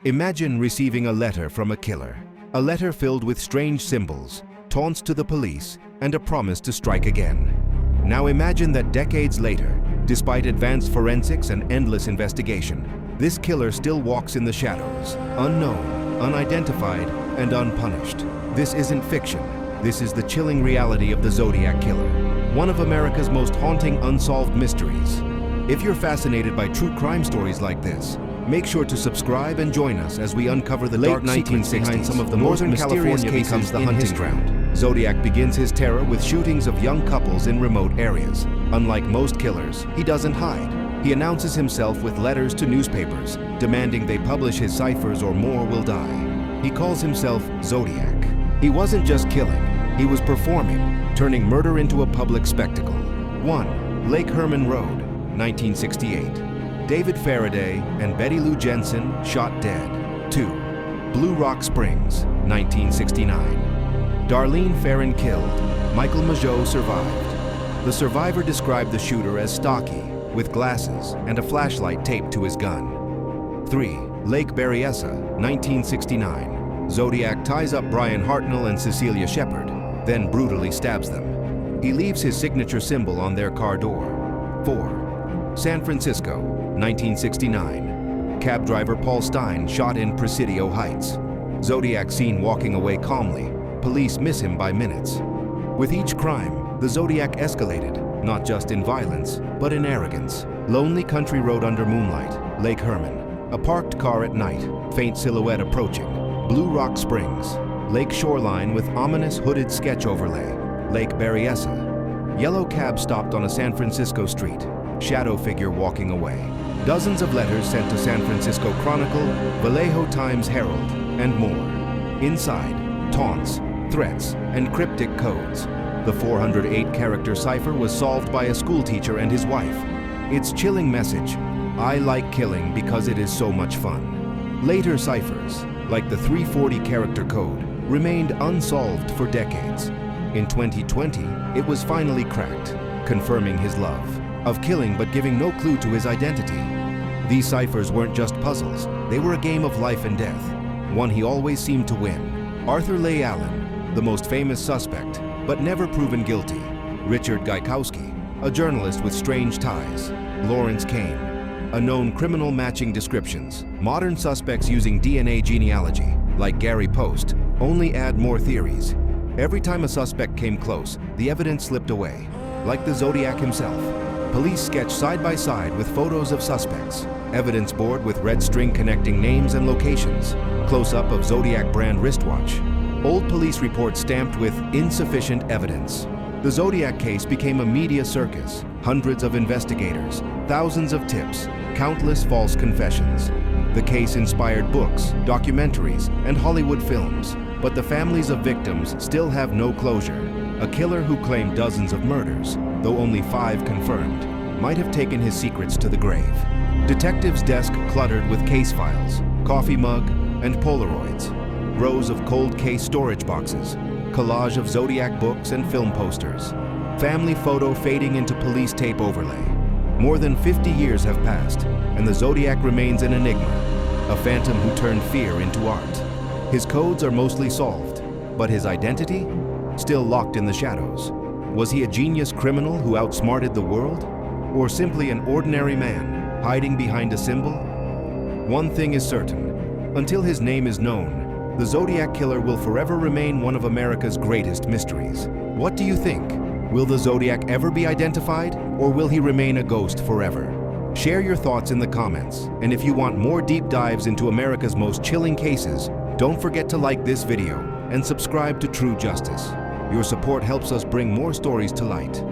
Imagine receiving a letter from a killer. A letter filled with strange symbols, taunts to the police, and a promise to strike again. Now imagine that decades later, despite advanced forensics and endless investigation, this killer still walks in the shadows, unknown, unidentified, and unpunished. This isn't fiction. This is the chilling reality of the Zodiac Killer, one of America's most haunting unsolved mysteries. If you're fascinated by true crime stories like this, make sure to subscribe and join us as we uncover the dark secrets behind some of the most mysterious cases in his ground. Zodiac begins his terror with shootings of young couples in remote areas. Unlike most killers, he doesn't hide. He announces himself with letters to newspapers, demanding they publish his ciphers or more will die. He calls himself Zodiac. He wasn't just killing, he was performing, turning murder into a public spectacle. 1. Lake Herman Road, 1968. David Faraday and Betty Lou Jensen shot dead. 2. Blue Rock Springs, 1969. Darlene Ferrin killed. Michael Mageau survived. The survivor described the shooter as stocky, with glasses and a flashlight taped to his gun. 3. Lake Berryessa, 1969. Zodiac ties up Brian Hartnell and Cecilia Shepard, then brutally stabs them. He leaves his signature symbol on their car door. 4. San Francisco, 1969. Cab driver Paul Stein shot in Presidio Heights. Zodiac seen walking away calmly. Police miss him by minutes. With each crime, the Zodiac escalated, not just in violence, but in arrogance. Lonely country road under moonlight, Lake Herman. A parked car at night, faint silhouette approaching. Blue Rock Springs. Lake shoreline with ominous hooded sketch overlay, Lake Berryessa. Yellow cab stopped on a San Francisco street. Shadow figure walking away. Dozens of letters sent to San Francisco Chronicle, Vallejo Times-Herald, and more. Inside, taunts, threats, and cryptic codes. The 408-character cipher was solved by a schoolteacher and his wife. Its chilling message, "I like killing because it is so much fun." Later ciphers, like the 340-character code, remained unsolved for decades. In 2020, it was finally cracked, confirming his love of killing but giving no clue to his identity. These ciphers weren't just puzzles, they were a game of life and death, one he always seemed to win. Arthur Leigh Allen, the most famous suspect, but never proven guilty. Richard Gaikowski, a journalist with strange ties. Lawrence Kane, a known criminal matching descriptions. Modern suspects using DNA genealogy, like Gary Post, only add more theories. Every time a suspect came close, the evidence slipped away. Like the Zodiac himself, police sketch side by side with photos of suspects. Evidence board with red string connecting names and locations. Close-up of Zodiac brand wristwatch. Old police reports stamped with insufficient evidence. The Zodiac case became a media circus. Hundreds of investigators, thousands of tips, countless false confessions. The case inspired books, documentaries, and Hollywood films. But the families of victims still have no closure. A killer who claimed dozens of murders, though only 5 confirmed, might have taken his secrets to the grave. Detectives' desk cluttered with case files, coffee mug, and Polaroids. Rows of cold case storage boxes, collage of Zodiac books and film posters. Family photo fading into police tape overlay. More than 50 years have passed, and the Zodiac remains an enigma, a phantom who turned fear into art. His codes are mostly solved, but his identity? Still locked in the shadows. Was he a genius criminal who outsmarted the world? Or simply an ordinary man, hiding behind a symbol? One thing is certain. Until his name is known, the Zodiac Killer will forever remain one of America's greatest mysteries. What do you think? Will the Zodiac ever be identified, or will he remain a ghost forever? Share your thoughts in the comments, and if you want more deep dives into America's most chilling cases, don't forget to like this video and subscribe to True Justice. Your support helps us bring more stories to light.